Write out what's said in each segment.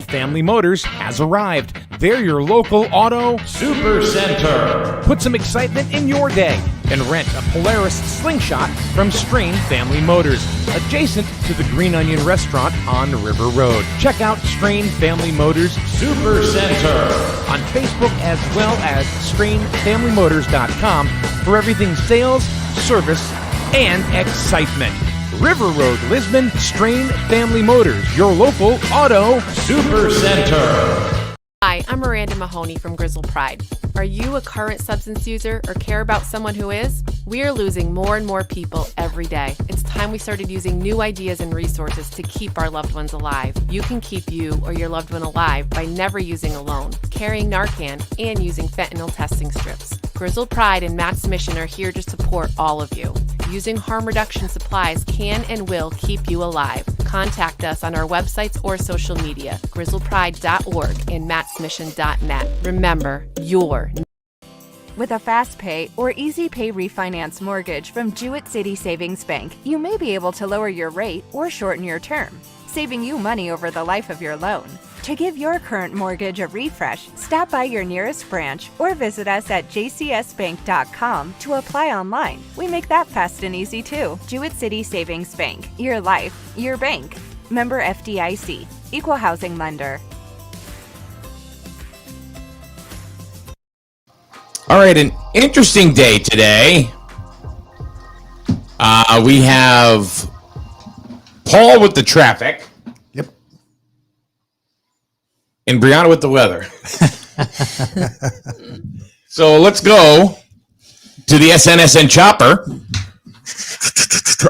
Family Motors has arrived. They're your local auto super center. Put some excitement in your day and rent a Polaris Slingshot from Strain Family Motors, adjacent to the Green Onion Restaurant on River Road. Check out Strain Family Motors Super Center on Facebook as well as strainfamilymotors.com for everything sales, service, and excitement. River Road, Lisbon, Strain Family Motors, your local auto super center. Hi, I'm Miranda Mahoney from Grizzle Pride. Are you a current substance user or care about someone who is? We are losing more and more people every day. It's time we started using new ideas and resources to keep our loved ones alive. You can keep you or your loved one alive by never using alone, carrying Narcan, and using fentanyl testing strips. Grizzle Pride and Matt's Mission are here to support all of you. Using harm reduction supplies can and will keep you alive. Contact us on our websites or social media, grizzlepride.org and mattsmission.net. Remember, you're With a fast pay or easy pay refinance mortgage from Jewett City Savings Bank, you may be able to lower your rate or shorten your term, saving you money over the life of your loan. To give your current mortgage a refresh, stop by your nearest branch or visit us at jcsbank.com to apply online. We make that fast and easy too. Jewett City Savings Bank. Your life, your bank. Member FDIC. Equal housing lender. All right, an interesting day today. We have Paul with the traffic. Yep. And Brianna with the weather. So let's go to the SNSN chopper.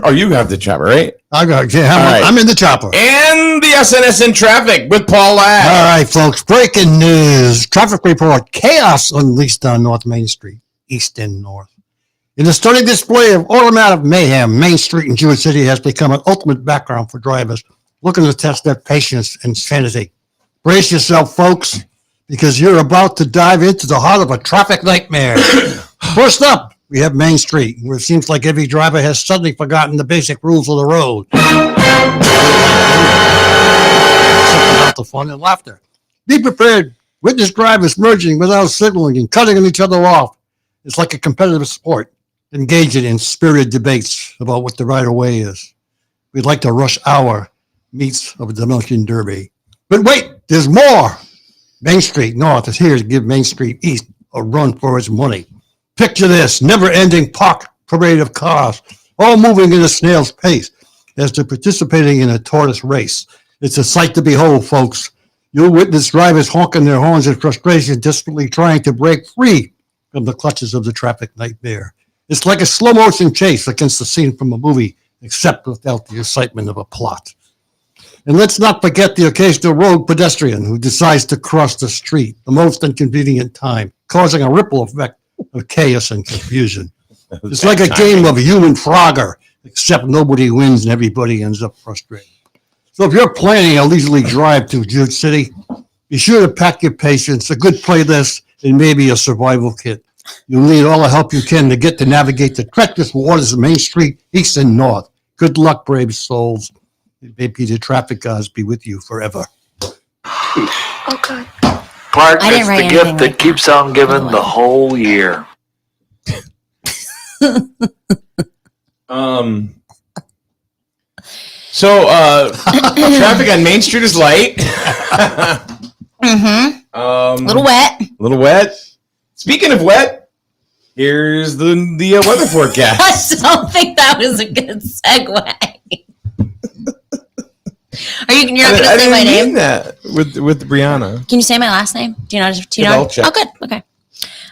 Oh, you have the chopper, right? I'm in the chopper. And the SNSN traffic with Paul Ladd. All right, folks. Breaking news. Traffic report. Chaos unleashed on North Main Street, east and north. In a stunning display of automatic mayhem, Main Street in Jewett City has become an ultimate background for drivers looking to test their patience and sanity. Brace yourself, folks, because you're about to dive into the heart of a traffic nightmare. First up, we have Main Street, where it seems like every driver has suddenly forgotten the basic rules of the road. About the fun and laughter. Be prepared. Witness drivers merging without signaling and cutting each other off. It's like a competitive sport, engaging in spirited debates about what the right of way is. We'd like to rush hour meets of the Demolition Derby. But wait, there's more. Main Street North is here to give Main Street East a run for its money. Picture this, never-ending parade of cars, all moving at a snail's pace as they're participating in a tortoise race. It's a sight to behold, folks. You'll witness drivers honking their horns in frustration, desperately trying to break free from the clutches of the traffic nightmare. It's like a slow-motion chase against the scene from a movie, except without the excitement of a plot. And let's not forget the occasional rogue pedestrian who decides to cross the street, the most inconvenient time, causing a ripple effect of chaos and confusion. It's like a game of human Frogger, except nobody wins and everybody ends up frustrated. So if you're planning a leisurely drive to Jewett City, be sure to pack your patience, a good playlist, and maybe a survival kit. You'll need all the help you can to navigate the treacherous waters of Main Street, east and north. Good luck, brave souls. Maybe the traffic gods be with you forever. Oh, God. Clark, it's the gift that keeps on giving the whole year. So traffic on Main Street is light. Little wet. Little wet. Speaking of wet, here's the weather forecast. I don't think that was a good segue. You're not going to say my name? That with Brianna. Can you say my last name? Do you know? I'll check. Oh, good. Okay.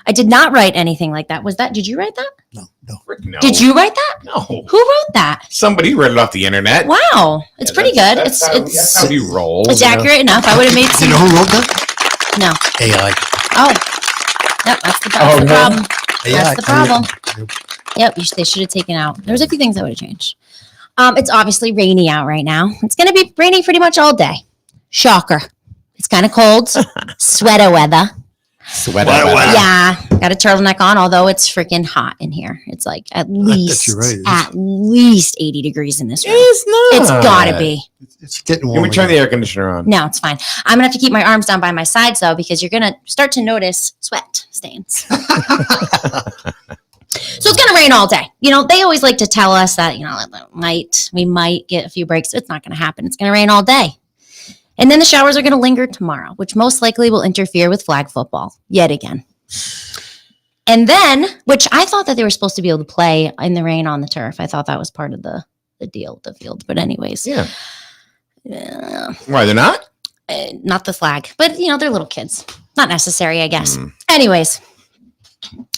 I did not write anything like that. Did you write that? No. No. Did you write that? No. Who wrote that? Somebody read it off the internet. Wow. It's pretty good. That's how we roll. It's accurate enough. I would have made some. You know who wrote that? No. AI. Oh. Yep, that's the problem. That's the problem. Yep, they should have taken out. There's a few things I would have changed. It's obviously rainy out right now. It's going to be raining pretty much all day. Shocker. It's kind of cold. Sweater weather. Sweat. Yeah, got a turtleneck on, although it's freaking hot in here. It's like at least you're right. at least 80 degrees in this room. It's not. It's gotta be. It's getting Can warm. we turn again. the air conditioner on? No, it's fine. I'm gonna have to keep my arms down by my sides though, because you're gonna start to notice sweat stains. So it's gonna rain all day. You know, they always like to tell us that, we might get a few breaks. It's not gonna happen. It's gonna rain all day. And then the showers are gonna linger tomorrow, which most likely will interfere with flag football yet again. And then, which I thought that they were supposed to be able to play in the rain on the turf. I thought that was part of the deal, the field. But anyways. Yeah. Why, they're not? Not the flag, but they're little kids. Not necessary, I guess. Anyways,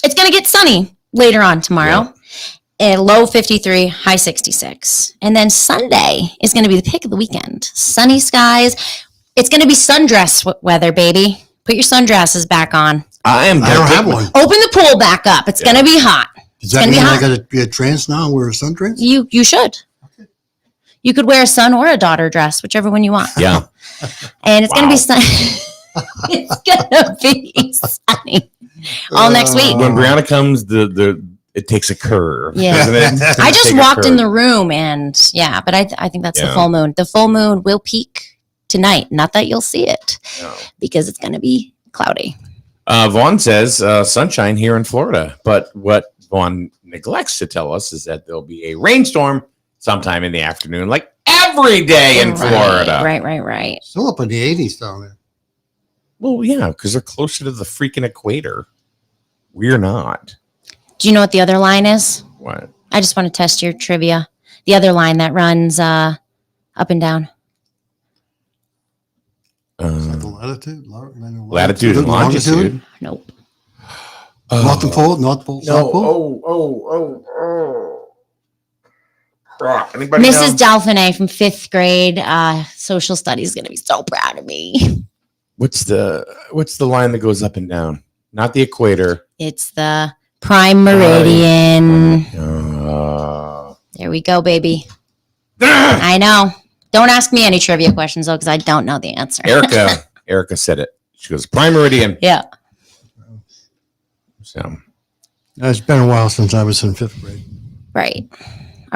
it's going to get sunny later on tomorrow. Low 53, high 66. And then Sunday is going to be the pick of the weekend. Sunny skies. It's going to be sundress weather, baby. Put your sundresses back on. I don't have one. Open the pool back up. It's going to be hot. Does that mean I got to be a trans now and wear a sundress? You should. Okay. You could wear a son or a daughter dress, whichever one you want. Yeah. And it's going to be sunny. It's going to be sunny all next week. When Brianna comes, it takes a curve. Yeah. Doesn't it? I just walked in the room and but I think that's the full moon. The full moon will peak tonight. Not that you'll see it because it's going to be cloudy. Vaughn says sunshine here in Florida, but what Vaughn neglects to tell us is that there'll be a rainstorm sometime in the afternoon, like every day in Florida. Right. Still up in the 80s down there. Well, yeah, because they're closer to the freaking equator. We're not. Do you know what the other line is? What? I just want to test your trivia. The other line that runs up and down. The Latitude and longitude. Nope. North Pole, North Pole, South Pole. Anybody Mrs. know? Delphine from 5th grade social studies is going to be so proud of me. What's the line that goes up and down? Not the equator. It's the prime meridian. Uh, There we go, baby. I know. Don't ask me any trivia questions though, because I don't know the answer. Erica said it. She goes, prime meridian. Yeah. So It's been a while since I was in 5th grade. Right.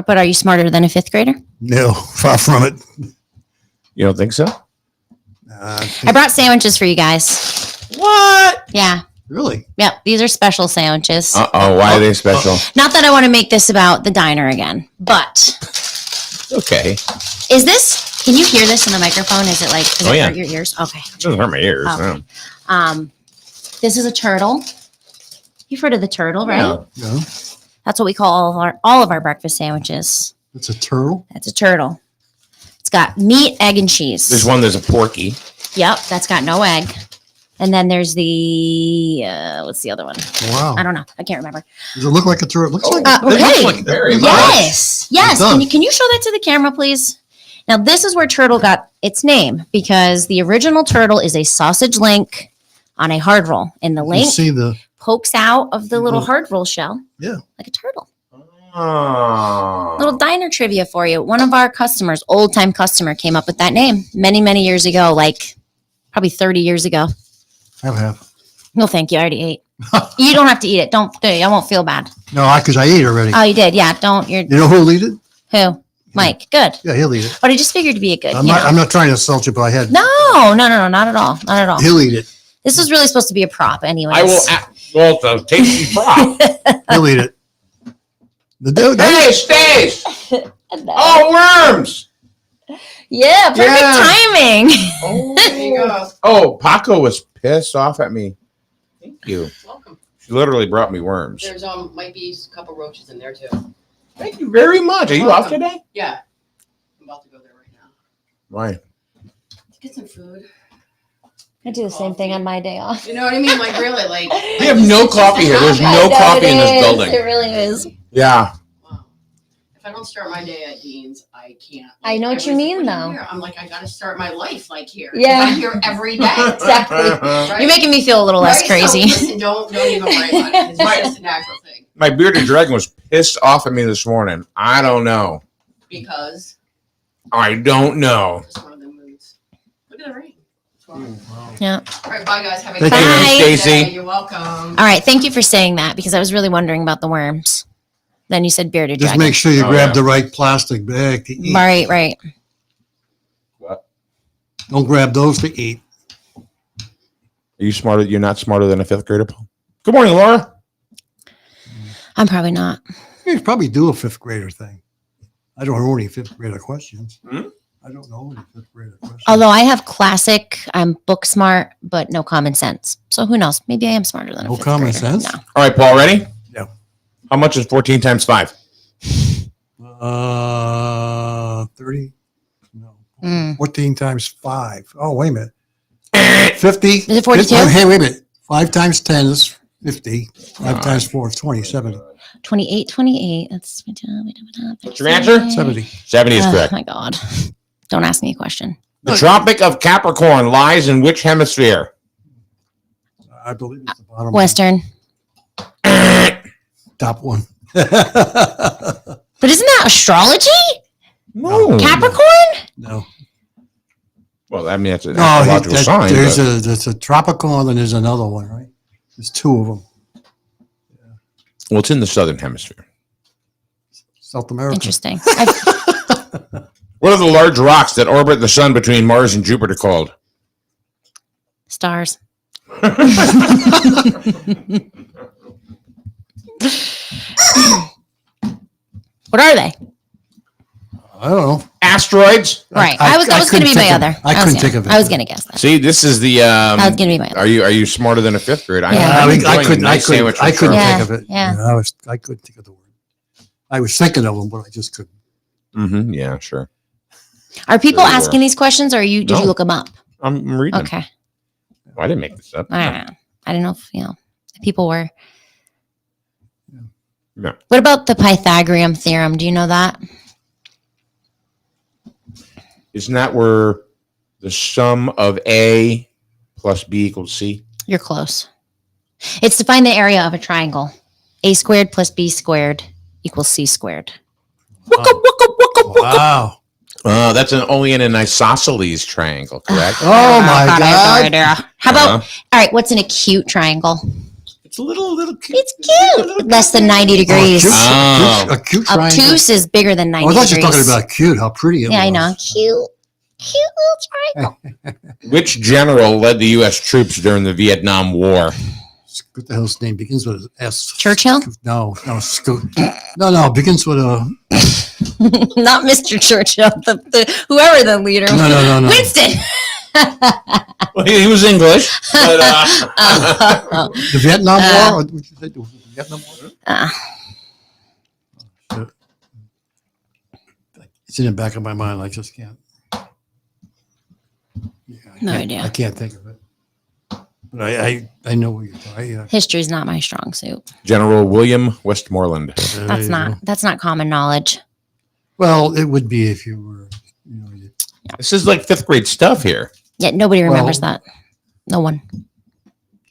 But are you smarter than a 5th grader? No, far from it. you don't think so? I brought sandwiches for you guys. What? Yeah. Really? Yep. These are special sandwiches. Why are they special? Not that I want to make this about the diner again, but Okay. is this, can you hear this in the microphone? Is it like, does it hurt your ears? Okay. It doesn't hurt my ears. Okay. No. This is a turtle. You've heard of the turtle, right? Yeah. No. That's what we call all of our breakfast sandwiches. It's a turtle. That's a turtle. It's got meat, egg, and cheese. There's a porky. Yep, that's got no egg. And then there's the what's the other one? Wow. I don't know. I can't remember. Does it look like a turtle? It looks like Okay. Very much. Yes. It does. Can you show that to the camera, please? Now, this is where turtle got its name because the original turtle is a sausage link on a hard roll, and the you link see the pokes out of the little hard roll shell. Yeah. Like a turtle. Oh. Little diner trivia for you. One of our customers, old time customer, came up with that name many, many years ago, like probably 30 years ago. I have. No, thank you. I already ate. You don't have to eat it. Don't. I won't feel bad. No, because I ate already. Oh, you did. Yeah. Don't. You're You know who'll eat it? who? Mike. Good. Yeah, he'll eat it. But I just figured to be a good. I'm not trying to insult you, but I had. No, not at all. Not at all. He'll eat it. This was really supposed to be a prop, anyways. I will. Well, it's a tasty prop. He'll eat it. The dude. Hey, Stace! Oh, worms! Yeah, perfect timing. Oh, there you go. Oh, Paco was pissed off at me. Thank you. Welcome. She literally brought me worms. There's might be a couple roaches in there too. Thank you very much. Are you off today? Yeah. I'm about to go there right now. Why? Get some food. I do the same thing on my day off. You know what I mean? Like really, like We have no coffee here. There's no coffee in this building. It really is. Yeah. wow. If I don't start my day at Dean's, I can't. I know what you everything mean, when I'm though. here, I'm like, I gotta start my life like here. 'Cause Yeah. I'm here every day. Exactly. Right? You're making me feel a little less Right? crazy. So, listen, don't even worry about it. It's just a natural thing. My bearded dragon was pissed off at me this morning. I don't know. Because I don't know. it's one of the moods. Look at the rain. It's Yeah. All right, bye guys. Have a Thank good you, day. Stacy. You're welcome. All right. Thank you for saying that because I was really wondering about the worms. Then you said bearded Just dragon. make sure you Oh, grab yeah. the right plastic bag to eat. Right, right. What? Don't grab those to eat. Are you smarter? You're not smarter than a fifth grader, Paul? Good morning, Laura. I'm probably not. You could probably do a fifth grader thing. I don't know any fifth grader questions. Hmm? I don't know any fifth grader questions. Although I have classic, I'm book smart, but no common sense. So who knows? Maybe I am smarter than a No fifth common grader. sense? No. All right, Paul, ready? Yeah. How much is 14 times 5? 30? No. Mm. 14 times 5. Oh, wait a minute. 50? Is it 42? Hey, wait a minute. 5 times 10 is 50. 5 times 4 is 20. 70. 28. That's What's your answer? 70. 70 is Oh correct. my God. Don't ask me a question. The Tropic of Capricorn lies in which hemisphere? I believe it's the bottom one. Western. Top one. But isn't that astrology? No. Capricorn? No. Well, I mean, that's an No, astrological sign. there's but- there's a tropical and then there's another one, right? There's 2 of them. Well, it's in the southern hemisphere. South America. Interesting. What are the large rocks that orbit the sun between Mars and Jupiter called? Stars. What are they? I don't know. Asteroids. Right. I- I was I going to couldn't be my think of- other. I couldn't think of it. I was going to guess that. See, this is the. I was going to be my other. Are you smarter than a fifth grade? Yeah. I'm I enjoying a couldn't. nice sandwich I with couldn't Charlie. Yeah, think of it. yeah. I couldn't think of the word. I was thinking of them, but I just couldn't. Mm-hmm. Yeah, sure. Are people Sure you asking were. these questions or did No. you look them up? I'm reading. Okay. I didn't make this up. I don't know. I don't know if, people were. Yeah. What about the Pythagorean theorem? Do you know that? Isn't that where the sum of A plus B equals C? You're close. It's to find the area of a triangle. A squared plus B squared equals C squared. Wow. That's only in an isosceles triangle, correct? Oh my God, I have no God. idea. How about, all right, what's an acute triangle? It's a little cute. It's cute. Less than 90 degrees. Oh. A cute triangle. Obtuse is bigger than 90 Oh, I thought you were degrees. talking about cute, how pretty it was. Yeah, I know. Cute little triangle. Which general led the U.S. troops during the Vietnam War? What the hell's name? Begins with an S. Churchill? No, Scoot. No, begins with a. Not Mr. Churchill, whoever the leader was. No. Winston. Well, he was English. But, The Vietnam War? Or would you say the Vietnam War? It's in the back of my mind. I just can't. Yeah, No I idea. can't think of it. But I know what you're talking. History's not my strong suit. General William Westmoreland. That's not common knowledge. Well, it would be if you were. This is like fifth grade stuff here. Yet nobody remembers Well- that. No one.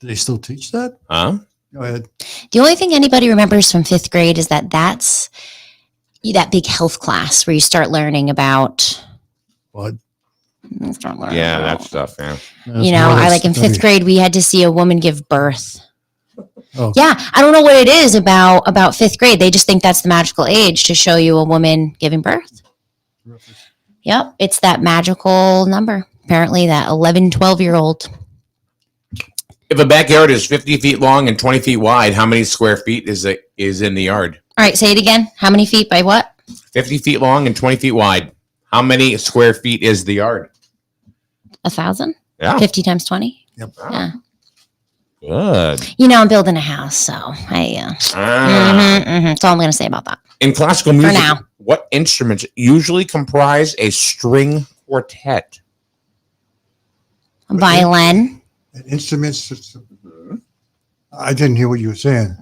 Do they still teach that? Huh? Go ahead. The only thing anybody remembers from 5th grade is that's that big health class where you start learning about. What? Yeah, that stuff. Yeah. I like in 5th grade we had to see a woman give birth. Oh. Yeah, I don't know what it is about 5th grade. They just think that's the magical age to show you a woman giving birth. Yep, it's that magical number. Apparently, that 11, 12-year-old. If a backyard is 50 feet long and 20 feet wide, how many square feet is in the yard? All right, say it again. How many feet by what? 50 feet long and 20 feet wide. How many square feet is the yard? 1,000? Yeah. 50 times 20? Yep. Yeah. Good. I'm building a house, so I. Ah. That's all I'm going to say about that. In classical music, now. what instruments usually comprise a string quartet? Violin. And instruments. I didn't hear what you were saying.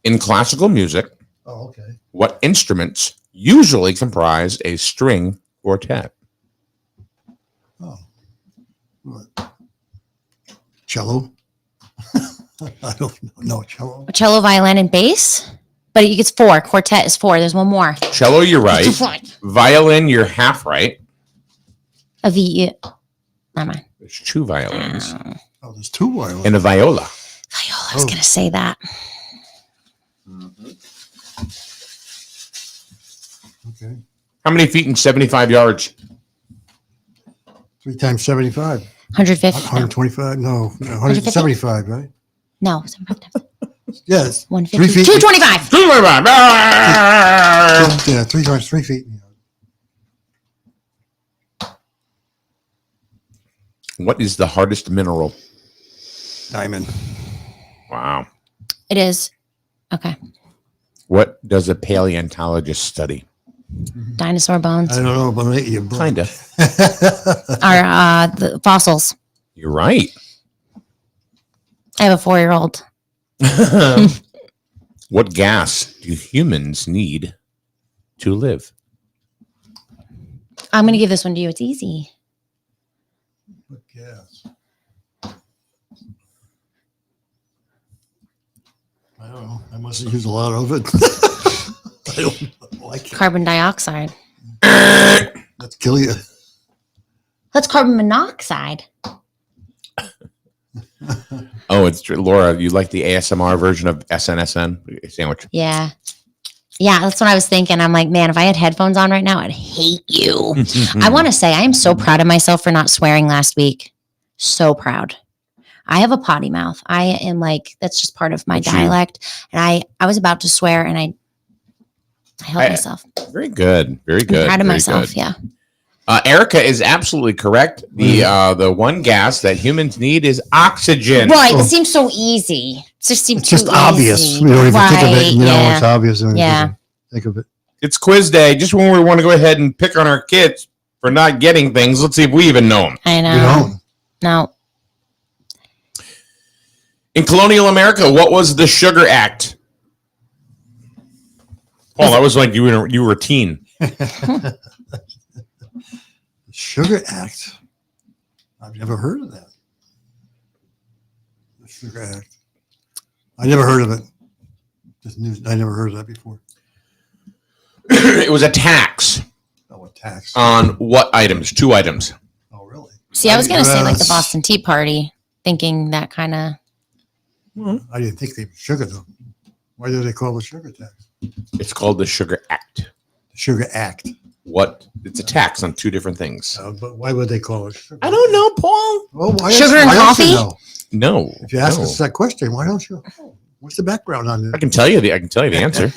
In classical music, Oh, okay. what instruments usually comprise a string quartet? Oh. What? Cello? I don't know. Cello? Cello, violin, and bass. But it gets 4. Quartet is 4. There's one more. Cello, you're right. Violin, you're half right. A V. Never mind. There's 2 violins Oh, there's 2 violins. and a viola. Viola, I was going to say that. Okay. How many feet and 75 yards? 3 times 75. 150. 125. No, 175, right? No. Yes. 150. 3 feet. 225. 225. Yeah, 3 times 3 feet. What is the hardest mineral? Diamond. Wow. It is. Okay. What does a paleontologist study? Dinosaur bones. I don't know, but you Kind of. Are the fossils. You're right. I have a 4-year-old. What gas do humans need to live? I'm going to give this one to you. It's easy. Yes. I don't know. I must have used a lot of it. I don't know. I can't. Carbon dioxide. Let's kill you. That's carbon monoxide. Oh, it's true. Laura, you like the ASMR version of SNSN sandwich? Yeah. Yeah, that's what I was thinking. I'm like, man, if I had headphones on right now, I'd hate you. I want to say I am so proud of myself for not swearing last week. So proud. I have a potty mouth. I am like, that's just part of my dialect. And I was about to swear and I held myself. Very good. Very good. I'm proud of very myself. good. Yeah. Erica is absolutely correct. The one gas that humans need is oxygen. Right. It seems so easy. It just seems It's just too obvious. easy. We don't even think of it. Right, You know, yeah. it's obvious. We don't Yeah. even think of it. It's quiz day. Just when we want to go ahead and pick on our kids for not getting things, let's see if we even know them. I know. We don't. No. In colonial America, what was the Sugar Act? Paul, that was like you were a teen. Sugar Act. I've never heard of that. The Sugar Act. I never heard of it. Just news. I never heard of that before. It was a tax Oh, a tax. on what items? 2 items. Oh, really? See, I was going to say like the Yes. Boston Tea Party, thinking that kind of. I didn't think they were sugar though. Why do they call it sugar tax? It's called the Sugar Act. The Sugar Act. What? It's a tax on 2 different things. But why would they call it sugar? I don't know, Paul. Well, why Sugar else- and why else you coffee? know? No. If you ask no. us that question, why don't you? What's the background on I this? can tell you the answer.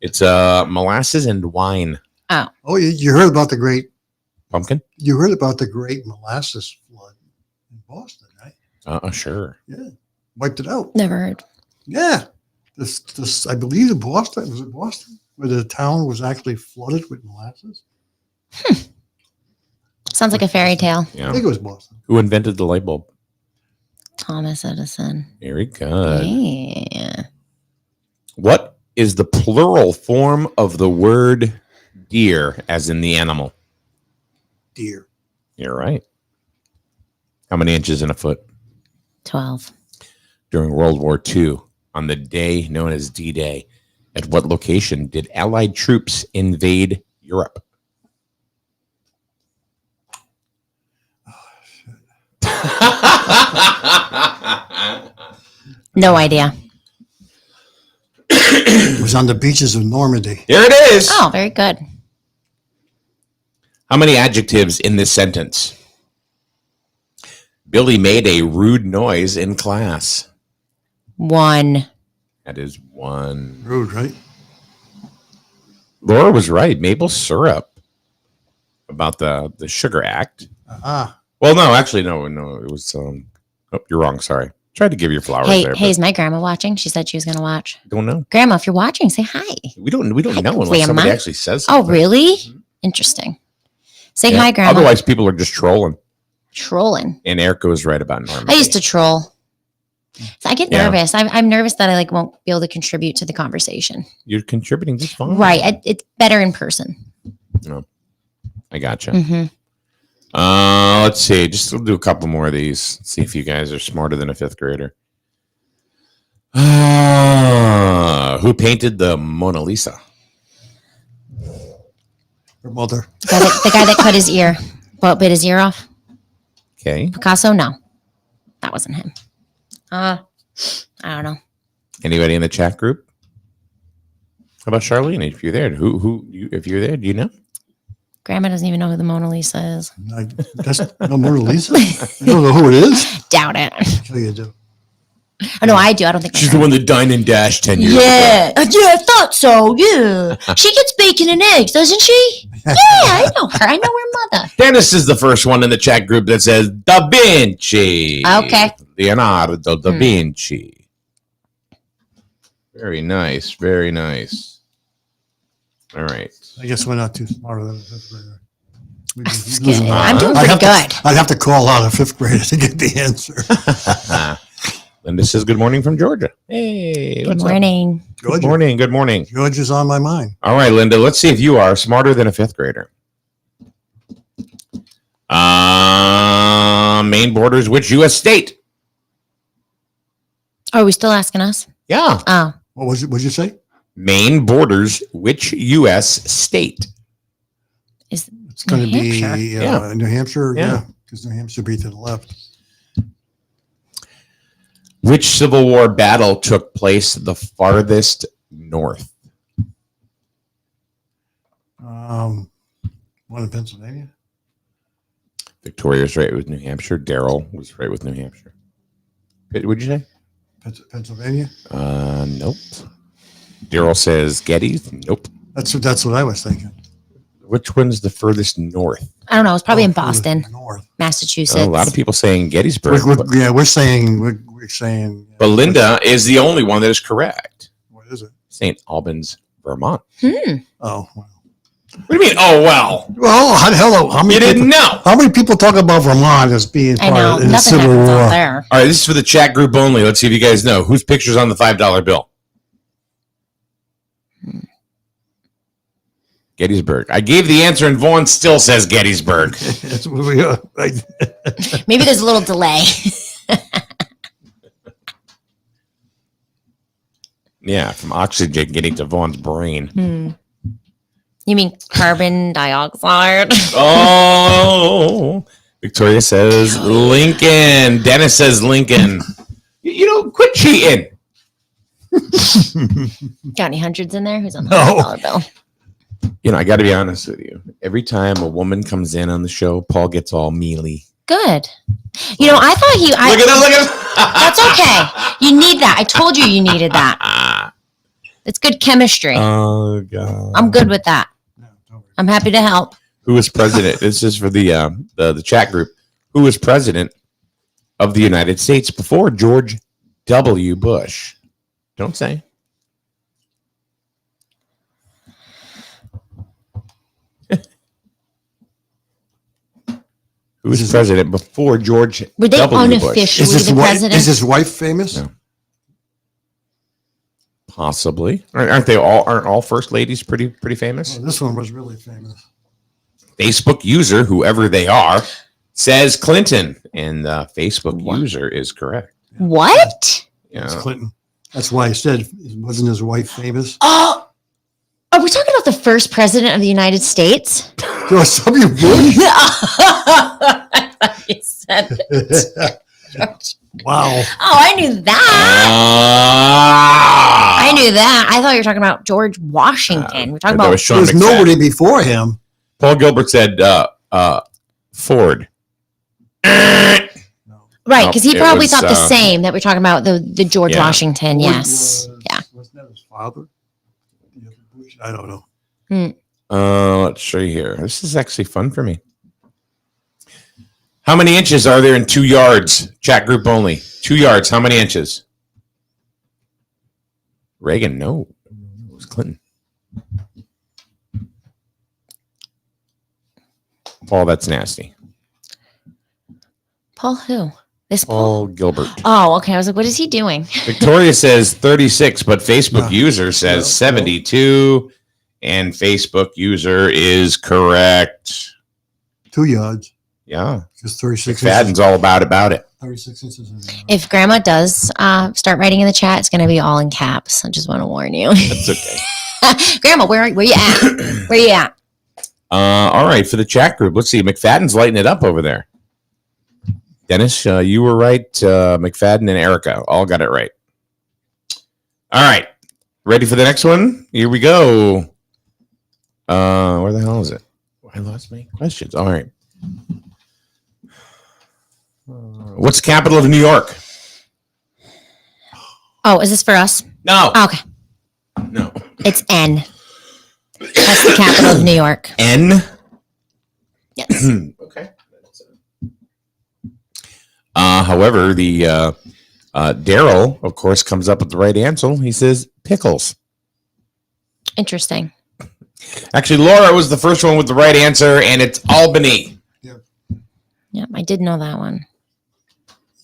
It's molasses and wine. Oh, you heard about the great Pumpkin? molasses flood in Boston, right? Sure. Yeah, wiped it out. Never heard. Yeah, this I believe in Boston. Was it Boston where the town was actually flooded with molasses? Sounds like a fairy tale. I Yeah. think it was Boston. Who invented the light bulb? Thomas Edison. Very good. Yeah. What is the plural form of the word deer, as in the animal? Deer. You're right. How many inches in a foot? 12. During World War II, on the day known as D-Day, at what location did Allied troops invade Europe? No idea. It was on the beaches of Normandy. Here it is. Oh, very good. How many adjectives in this sentence? Billy made a rude noise in class. 1. That is 1. Rude, right? Laura was right. Maple syrup about the Sugar Act. Ah, Well, no, actually, no. It was. Oh, you're wrong. Sorry. Tried to give you flowers Hey, there. hey, is my grandma watching? She said she was going to watch. But don't know. Grandma, if you're watching, say hi. We don't Hi, know unless somebody Grandma. actually says Oh, something. really? Interesting. Say Yeah. hi, Grandma. Otherwise, people are just trolling. Trolling. And Erica was right about Normandy. I used to troll. So I get Yeah. nervous. I'm nervous that I won't be able to contribute to the conversation. You're contributing just fine. Right. It's better in person. I gotcha. Mm-hmm. Let's see. We'll do a couple more of these. See if you guys are smarter than a 5th grader. Who painted the Mona Lisa? her mother. The guy that cut his ear. Bit his ear off. Okay. Picasso, no. That wasn't him. I don't know. Anybody in the chat group? How about Charlene? If you're there, if you're there, do you know? Grandma doesn't even know who the Mona Lisa is. That's no Mona Lisa. You don't know who it is? Doubt it. Sure you do. Oh, no, I do. I don't think She's the one that dined and dashed 10 years ago. Yeah, I thought so. Yeah. She gets bacon and eggs, doesn't she? Yeah, I know her. I know her mother. Dennis is the first one in the chat group that says Da Vinci. Okay. Leonardo da Vinci. Very nice. Very nice. All right. I guess we're not too smarter than a fifth grader. That's good. I'm doing pretty good. I'd have to call out a fifth grader to get the answer. Linda says good morning from Georgia. Hey, Good morning. Good morning. Good morning. George is on my mind. All right, Linda, let's see if you are smarter than a fifth grader. Maine borders which U.S. state? Oh, are we still asking us? Yeah. Oh, What was it? What'd you say? Maine borders which U.S. state? is It's going to New be Hampshire. Yeah. New Hampshire. Yeah. Yeah, because New Hampshire be to the left. Which Civil War battle took place the farthest north? One in Pennsylvania. Victoria's right with New Hampshire. Daryl was right with New Hampshire. What'd you say? Pennsylvania. Nope. Daryl says Gettys. Nope. That's what I was thinking. Which one's the furthest north? I don't know. It's probably in Oh, further Boston, North. Massachusetts. A lot of people saying Gettysburg. We're saying. But Linda is the only one that is correct. What is it? St. Albans, Vermont. Oh, well. What do you mean? Oh, well. Well, hello. How many You didn't people, know. How many people talk about Vermont as being I part know. of the Nothing Civil happens War? out there. All right, this is for the chat group only. Let's see if you guys know. Whose picture's on the $5 bill? Gettysburg. I gave the answer and Vaughn still says Gettysburg. That's where we are. Right. Maybe there's a little delay. Yeah, from oxygen getting to Vaughn's brain. You mean carbon dioxide? Oh, Victoria says Lincoln. Dennis says Lincoln. You know, quit cheating. Got any hundreds in there? Who's on the No. $5 bill? You know, I got to be honest with you. Every time a woman comes in on the show, Paul gets all mealy. Good. You know, I thought Look at him, look at him. That's okay. You need that. I told you needed that. It's good chemistry. Oh, God. I'm good with that. No, don't worry. I'm happy to help. Who was president? This is for the chat group. Who was president of the United States before George W. Bush? Don't say. Who was president before George Were they W. Bush? unofficially the president? Is his wife famous? No. Possibly. Aren't all first ladies pretty famous? Oh, this one was really famous. Facebook user, whoever they are, says Clinton, and the Facebook user is correct. What? It's Yeah. Clinton. That's why I said, wasn't his wife famous? Oh, are we talking about the first president of the United States? George W. Bush? You said it. Wow. Oh, I knew that. I knew that. I thought you were talking about George Washington. We're talking that about was Sean There's McFadden. nobody before him. Paul Gilbert said Ford. right, because he it probably was, thought the same that we're talking about the George Yeah. Washington. Yes. Yeah. Wasn't that his father? The other Bush? I don't know. Let's show you here. This is actually fun for me. How many inches are there in 2 yards? Chat group only. 2 yards. How many inches? Reagan, no. It was Clinton. Paul, that's nasty. Paul who? This Paul? Paul Gilbert. Oh, okay. I was like, what is he doing? Victoria says 36, but Facebook user says 72. And Facebook user is correct. 2 yards. Yeah. Because 36 McFadden's inches. all about it. 36 inches. If Grandma does start writing in the chat, it's going to be all in caps. I just want to warn you. That's okay. Grandma, where you at? Where you at? All right, for the chat group, let's see. McFadden's lighting it up over there. Dennis, you were right. McFadden and Erica all got it right. All right. Ready for the next one? Here we go. Where the hell is it? I lost my questions. All right. What's the capital of New York? Oh, is this for us? No. Oh, okay. No. It's N. That's the capital of New York. N? Yes. Okay. However, the Daryl, of course, comes up with the right answer. He says pickles. Interesting. Actually, Laura was the first one with the right answer, and it's Albany. Yep, I did know that one.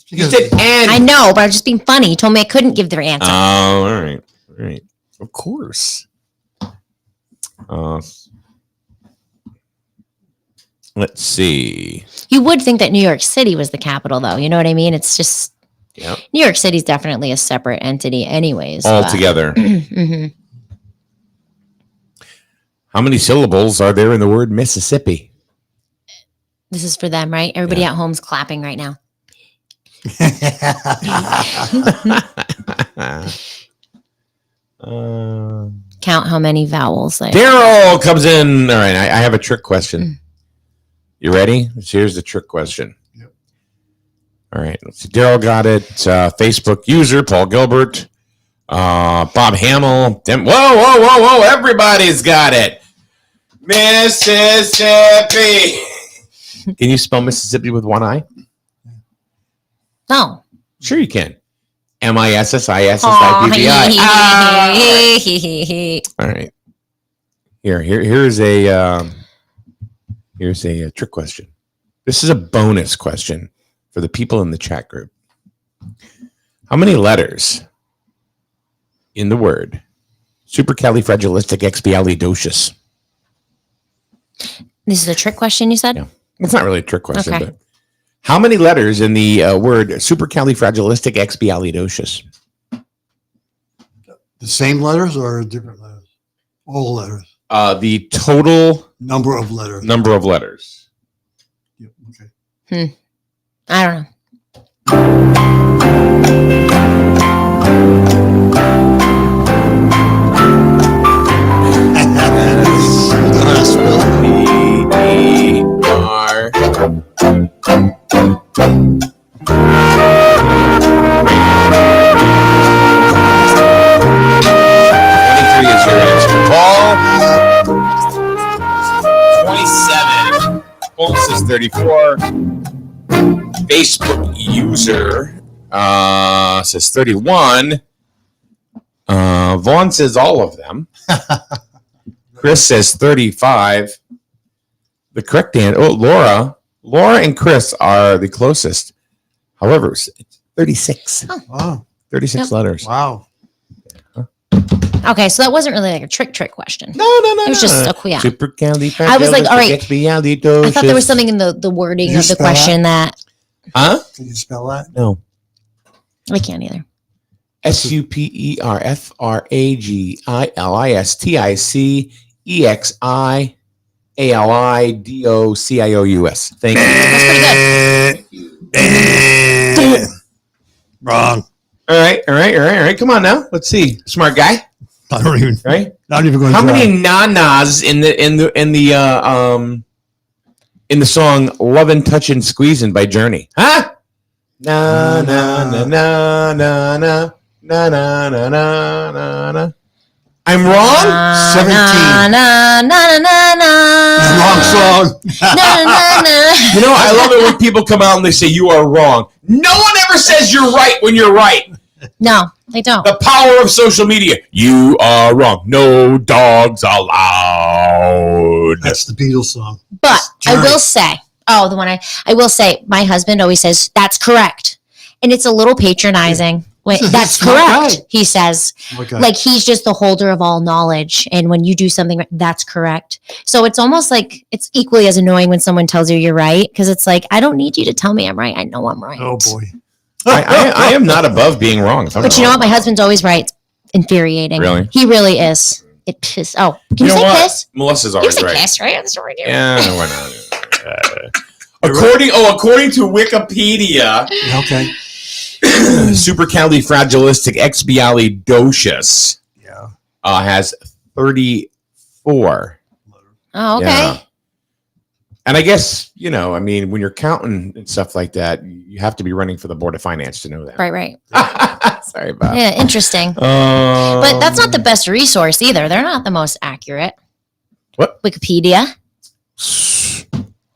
You said N. I know, but I was just being funny. You told me I couldn't give their answer. Oh, all right. All right. Of course. Let's see. You would think that New York City was the capital, though. You know what I mean? It's just New York City's definitely a separate entity, anyways. Altogether. Mhm. How many syllables are there in the word Mississippi? This is for them, right? Everybody at home's clapping right now. Count how many vowels they Daryl comes in. All right, I have a trick question. You ready? Here's the trick question. Yep. All right. Let's see. Daryl got it. Facebook user, Paul Gilbert. Bob Hamill. Whoa. Everybody's got it. Mississippi. Can you spell Mississippi with one I? No. Sure you can. MISSISSIPPI. All right. Here's a trick question. This is a bonus question for the people in the chat group. How many letters in the word supercalifragilisticexpialidocious? This is a trick question, you said? Yeah. It's not really a trick question, Okay. but how many letters in the word supercalifragilisticexpialidocious? The same letters or different letters? All letters. The total Number of letters. number of letters. Yep, okay. I don't know. Is your answer. Paul, 27. Paul says 34. Facebook user says 31. Vaughn says all of them. Chris says 35. The correct answer. Oh, Laura and Chris are the closest. However, it's 36. Wow. 36 Yep. letters. Wow. Okay, so that wasn't really like a trick question. No. It was just a yeah. Supercalifragilisticexpialidocious. I was like, all right. I thought there was something in the wording Did you of the spell question that Huh? Can you spell that? No. I can't either. SUPERFRAGILISTICEXIALIDOCIOUS. Thank you. That's pretty good. Wrong. All right. Come on now. Let's see. Smart guy, I don't even. right? Not even going to How try. many nanas in the song "Lovin', Touchin', Squeezin'" by Journey? Huh? Na na na na na na na na na na na. I'm wrong. 17. Na, na, na, na, na. Wrong song. Na, na, na. You know, I love it when people come out and they say you are wrong. No one ever says you're right when you're right. No, they don't. The power of social media. You are wrong. No dogs allowed. That's the Beatles song. But I Journey. will say, the one I will say, my husband always says, that's correct. And it's a little patronizing. Wait, He's a that's smart correct, guy. he says. Okay. Like he's just the holder of all knowledge. And when you do something, that's correct. So it's almost like it's equally as annoying when someone tells you you're right. Because it's like, I don't need you to tell me I'm right. I know I'm right. Oh boy. I am not above being wrong. If I'm But you know wrong. what? My husband's always right. It's infuriating. Really? He really is. It piss. Oh, can you, know say what? piss? Melissa's You always say right. piss, right? That's right here. Yeah, why not? According to Wikipedia, Okay. supercalifragilisticexpialidocious has 34. Oh, okay. Yeah. And I guess, I mean, when you're counting and stuff like that, you have to be running for the Board of Finance to know that. Right. Sorry, Bob. Yeah, interesting. But that's not the best resource either. They're not the most accurate. What? Wikipedia.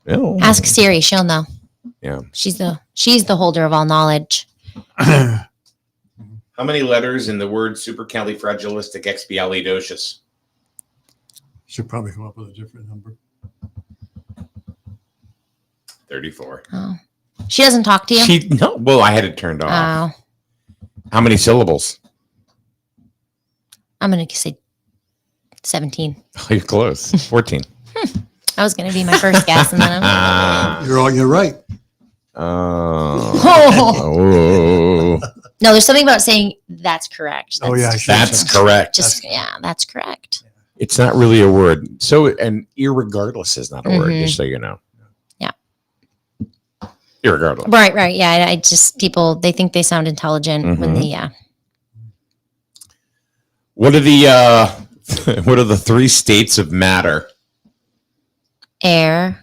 No. Ask Siri, she'll know. Yeah. She's the holder of all knowledge. How many letters in the word supercalifragilisticexpialidocious? Should probably come up with a different number. 34. Oh. She doesn't talk to you? No. Well, I had it turned off. Oh. How many syllables? I'm going to say 17. Oh, you're close. 14. That was going to be my first guess. And then You're right. Oh. No, there's something about saying that's correct. That's correct. That's correct. It's not really a word. So, and irregardless is not a word, just so you know. Yeah. Irregardless. Right. Yeah. I just, people, they think they sound intelligent when they, What are the 3 states of matter? Air,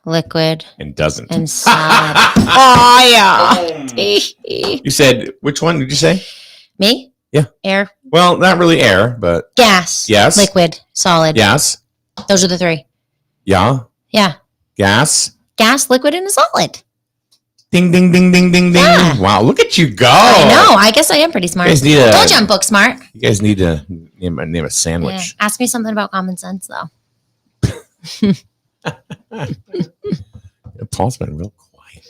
liquid, And doesn't. and solid. Oh, yeah. You said, which one did you say? Me? Yeah. Air, Well, not really air, but gas. Yes. Liquid, solid. yes. Those are the 3. Yeah. Yeah. Gas. Gas, liquid, and a solid. Ding, ding, ding, ding, ding, ding. Yeah. Wow, look at you go. I know. I guess I am pretty smart. You guys need a- Told you I'm book smart. You guys need to name a Yeah. sandwich. Ask me something about common sense, though. Paul's been real quiet.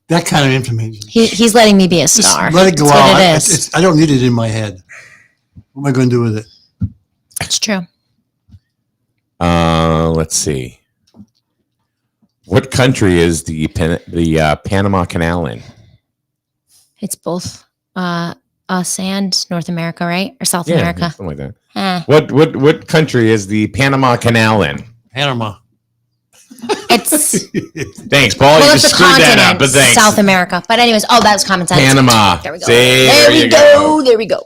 That kind of information. He's letting me be a Just star. let it go That's out. what it is. I don't need it in my head. What am I going to do with it? It's true. Let's see. What country is the Panama Canal in? It's both us and North America, right? Or South America. Something like that. Eh. What country is the Panama Canal in? Panama. It's Thanks, Paul. You well, just it's a screwed that continent, up, but thanks. South America. But anyways, that was common sense. Panama. There we go. See, there we you go. There we go.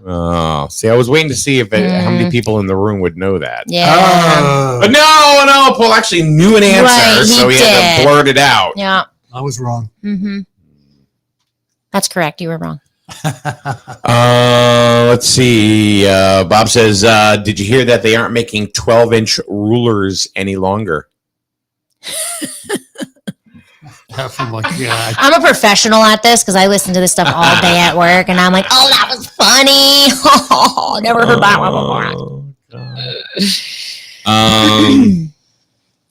Oh, see, I was waiting to see if how many people in the room would know that. Yeah. But no, Paul actually knew an answer, Right, he so he had to did. blurt it out. Yeah. I was wrong. Mm-hmm. That's correct. You were wrong. Let's see. Bob says, did you hear that they aren't making 12-inch rulers any longer? Oh my God. I'm a professional at this because I listen to this stuff all day at work, and I'm like, "Oh, that was funny! Never heard that one before."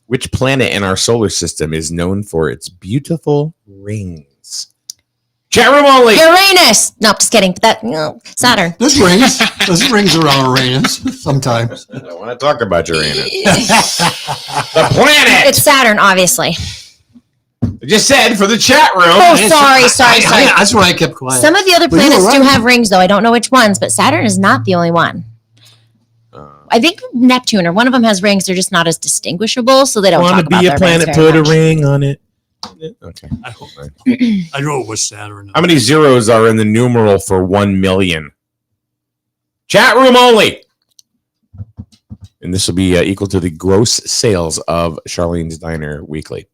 Which planet in our solar system is known for its beautiful rings? Chat room only. Uranus. No, just kidding. Saturn. This rings. This rings around Uranus sometimes. I don't want to talk about Uranus. The planet. It's Saturn, obviously. I just said for the chat room. Oh, sorry. That's why I kept quiet. Some of the other But you were planets do right. have rings, though. I don't know which ones, but Saturn is not the only one. I think Neptune or one of them has rings. They're just not as distinguishable, so they don't Want talk to about be a their planet? rings very Put a much. ring on it. Okay. I know it was Saturn. How many zeros are in the numeral for 1 million? Chat room only. And this will be equal to the gross sales of Charlene's Diner weekly.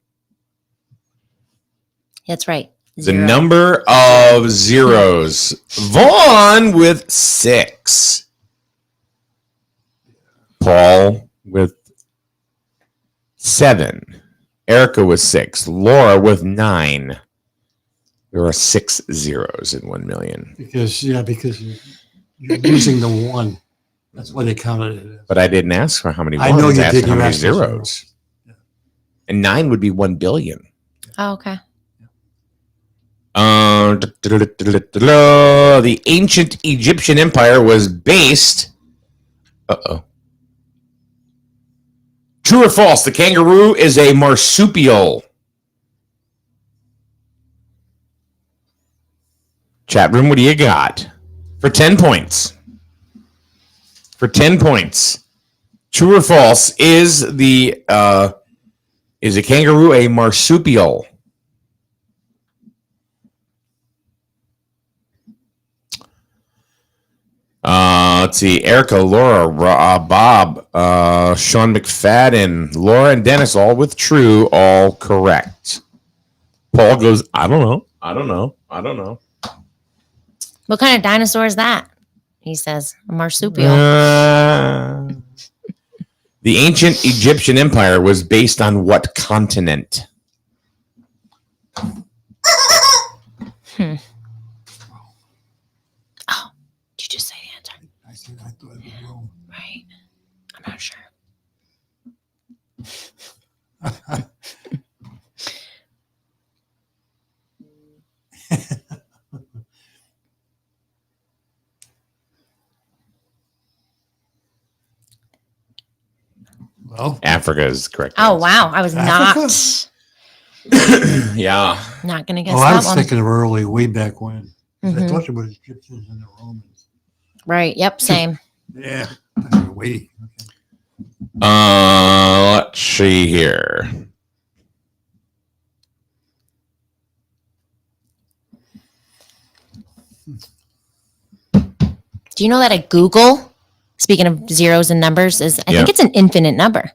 That's right. The Zero. number of zeros. Vaughn with 6. Paul with 7. Erica with 6. Laura with 9. There are 6 zeros in 1 million. Because you're using the one. That's why they counted it. But I didn't ask for how many I ones. know you I asked did. how You many asked for zeros. And 9 would be 1 billion. Oh, okay. The ancient Egyptian empire was based. True or false? The kangaroo is a marsupial. Chat room, what do you got? For 10 points. For 10 points. True or false? Is a kangaroo a marsupial? Let's see. Erica, Laura, Bob, Sean McFadden, Laura, and Dennis all with true, all correct. Paul goes, I don't know. What kind of dinosaur is that? He says, a marsupial. The ancient Egyptian empire was based on what continent? Oh, did you just say the answer? I said I thought it was wrong. Right. I'm not sure. Well, Africa is correct. Oh, wow. I was Africa? Yeah. not going to guess oh, I that was one. thinking of early, way back when. I Mhm. thought it was Egyptians and the Romans. Right. Yep. Same. Yeah. Wait. Okay. Let's see here. Do you know that at Google, speaking of zeros and numbers, I Yeah. think it's an infinite number.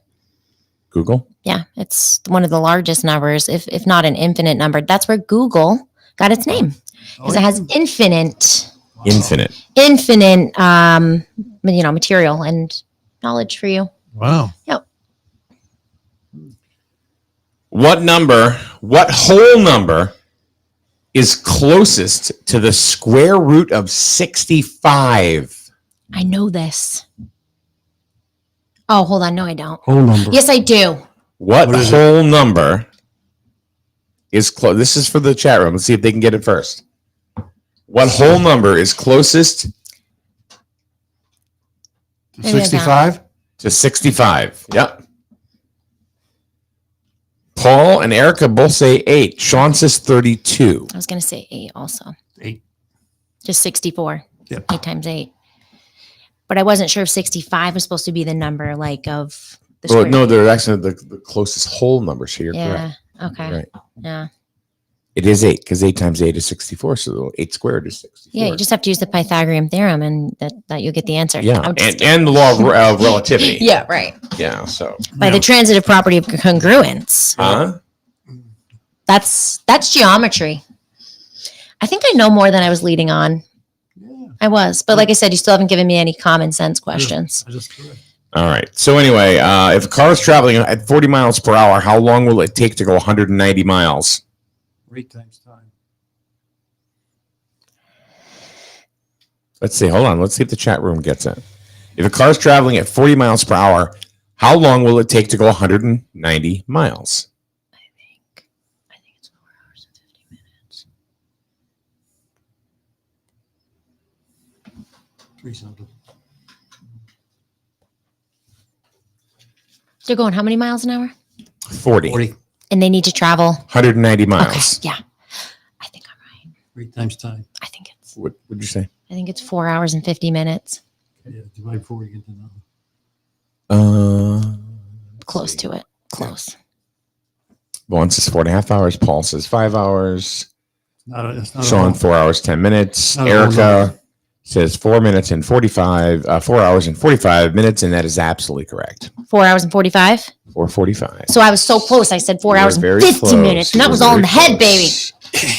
Google. Yeah. It's one of the largest numbers, if not an infinite number. That's where Google got its name because it has infinite material and knowledge for you. Wow. Yep. What whole number is closest to the square root of 65? I know this. Oh, hold on. No, I don't. Whole number. Yes, I do. What What is whole number is close? This is for the chat room. Let's see if they can get it first. What whole number is closest Maybe I got it. 65? to 65? Yep. Paul and Erica both say 8. Sean says 32. I was going to say 8 also. 8. Just 64. Yep. 8 times 8. But I wasn't sure if 65 was supposed to be the number like of the Well, square. no, they're actually the closest whole numbers here. Yeah. Correct. Okay. Right. Yeah. It is 8 because 8 times 8 is 64. So 8 squared is 64. Yeah. You just have to use the Pythagorean theorem and that you'll get the answer. Yeah, I'm just and the law of relativity. yeah. Right. Yeah, so. By the transitive property of congruence. Huh? That's geometry. I think I know more than I was leading on. Yeah. I was. But like I said, you still haven't given me any common sense questions. I just correct. All right. So anyway, if a car is traveling at 40 miles per hour, how long will it take to go 190 miles? 8 times time. Let's see. Hold on. Let's see if the chat room gets it. If a car is traveling at 40 miles per hour, how long will it take to go 190 miles? I think it's 4 hours and 50 minutes. 3 something. They're going how many miles an hour? 40. 40. And they need to travel. 190 Okay. miles. Yeah. I think I'm right. 3 times time. I think it's What would you say? 4 hours and 50 minutes. Yeah, divide 4 to get the number. Close to it. Close. Vaughn says 4.5 hours. Paul says 5 hours. It's not Sean, a whole- 4 hours, 10 minutes. Not a whole Erica number. says 4 minutes and 45, 4 hours and 45 minutes. And that is absolutely correct. 4 hours and 45. 4:45. So I was so close. I said 4 You were hours and very 50 close. minutes. And You that were was all in the very head, baby. close.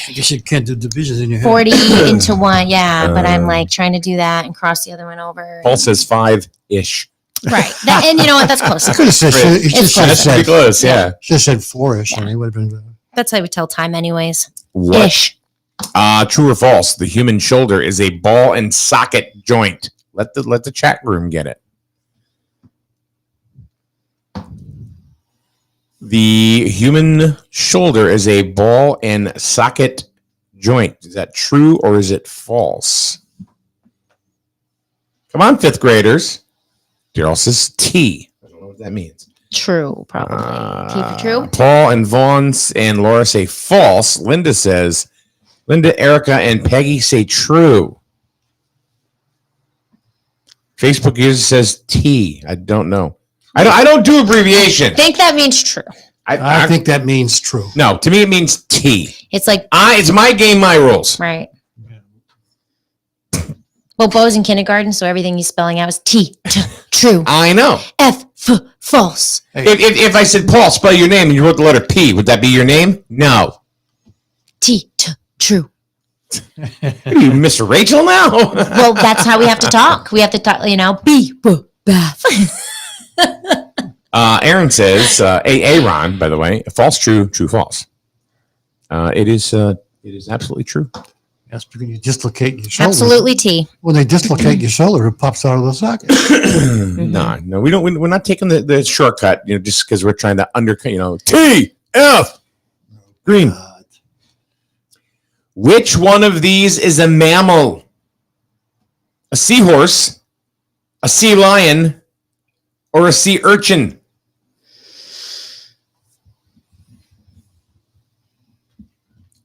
I guess you can't do divisions in your head. 40 into 1. Yeah. But I'm Uh, like trying to do that and cross the other one over. Paul says 5-ish. Right. And you know what? That's close. I could have said, you It's just should have That's pretty said, close. Yeah. just said 4-ish, and it would have been better. That's how we tell time, anyways. What? Ish. True or false? The human shoulder is a ball and socket joint. Let the chat room get it. The human shoulder is a ball and socket joint. Is that true or is it false? Come on, fifth graders. Daryl says T. I don't know what that means. True, probably. T for true. Paul and Vaughn and Laura say false. Linda, Erica, and Peggy say true. Facebook user says T. I don't know. I don't do abbreviation. I think that means true. I think that means true. No, to me it means T. It's like, It's my game, my rules. right. Well, Bo's in kindergarten, so everything he's spelling out is T, true. I know. F, false. If I said, Paul, spell your name, and you wrote the letter P, would that be your name? No. T, true. Are you Mr. Rachel now? Well, that's how we have to talk. We have to talk, B, Beth. Aaron says, Aaron, by the way, false, true, true, false. It is absolutely true. Yes, because you dislocate your shoulder. Absolutely T. When they dislocate your shoulder, it pops out of the socket. No, we don't. We're not taking the shortcut, just because we're trying to undercut, T, F, green. Which one of these is a mammal? A seahorse, a sea lion, or a sea urchin?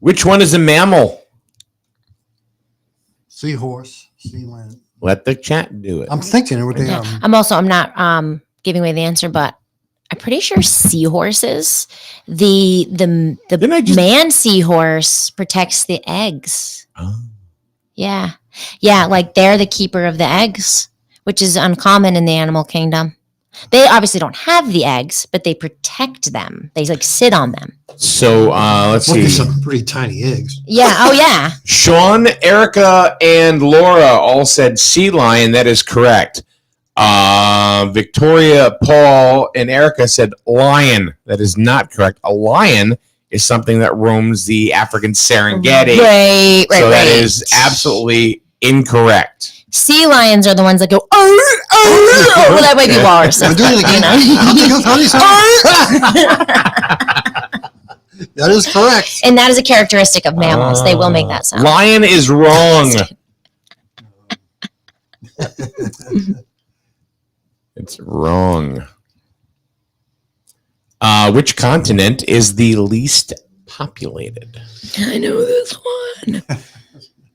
Which one is a mammal? Seahorse, sea lion. Let the chat do it. I'm thinking what they are. I'm not giving away the answer, but I'm pretty sure seahorses, the man seahorse protects the eggs. Oh. Yeah. Yeah, like they're the keeper of the eggs, which is uncommon in the animal kingdom. They obviously don't have the eggs, but they protect them. They like sit on them. So let's Must be see. some pretty tiny eggs. Yeah. Oh yeah. Sean, Erica, and Laura all said sea lion. That is correct. Victoria, Paul, and Erica said lion. That is not correct. A lion is something that roams the African Serengeti. Right. So that is absolutely incorrect. Sea lions are the ones that go, oh, well, that might be walrus. I'm doing it again. That is correct. And that is a characteristic of mammals. They will make that sound. Lion is wrong. It's wrong. Which continent is the least populated? I know this one.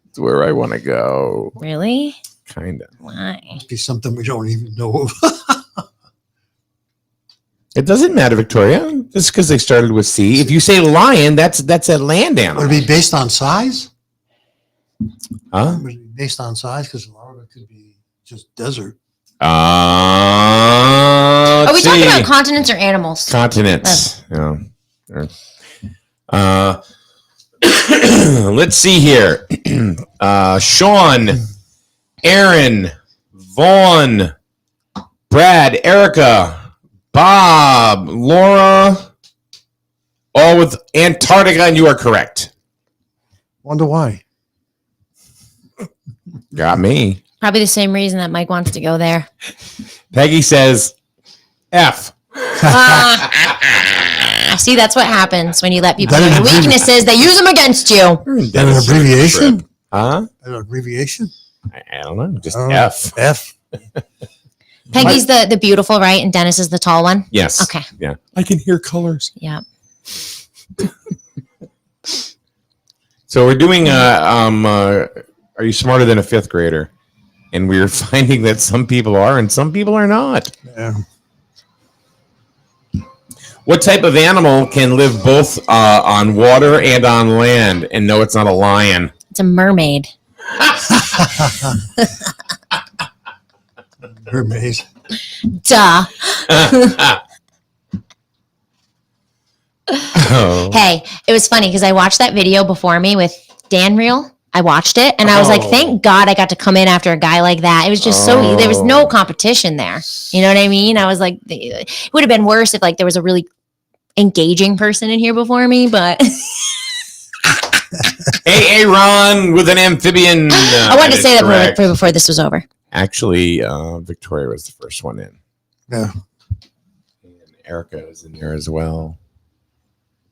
It's where I want to go. Really? Kind of. Why? Must be something we don't even know of. It doesn't matter, Victoria. Just because they started with C. If you say lion, that's a land animal. Would it be based on size? Huh? Would it be based on size? Because a lot of it could be just desert. Are we talking see. about continents or animals? Continents? Yeah. Let's see here. Sean, Aaron, Vaughn, Brad, Erica, Bob, Laura, all with Antarctica, and you are correct. Wonder why. Got me. Probably the same reason that Mike wants to go there. Peggy says F. See, that's what happens when you let people That know is your a dream. weaknesses. They use them against you. That an abbreviation? Huh? An abbreviation? I don't know. Just Oh, F. F. Peggy's the beautiful, right? And Dennis is the tall one? Yes. Okay. Yeah. I can hear colors. Yeah. So we're doing Are You Smarter Than a Fifth Grader? And we're finding that some people are and some people are not. Yeah. What type of animal can live both on water and on land? And no, it's not a lion. It's a mermaid. Mermaid. Duh. Oh. Hey, it was funny because I watched that video before me with Dan Reel. I watched it and I was like, thank God I got to come in after a guy like that. It was just so, there was no competition there. You know what I mean? I was like, it would have been worse if like there was a really engaging person in here before me, but Hey, Aaron with an amphibian. I wanted to say that correct. before this was over. Actually, Victoria was the first one in. Yeah. And Erica is in there as well.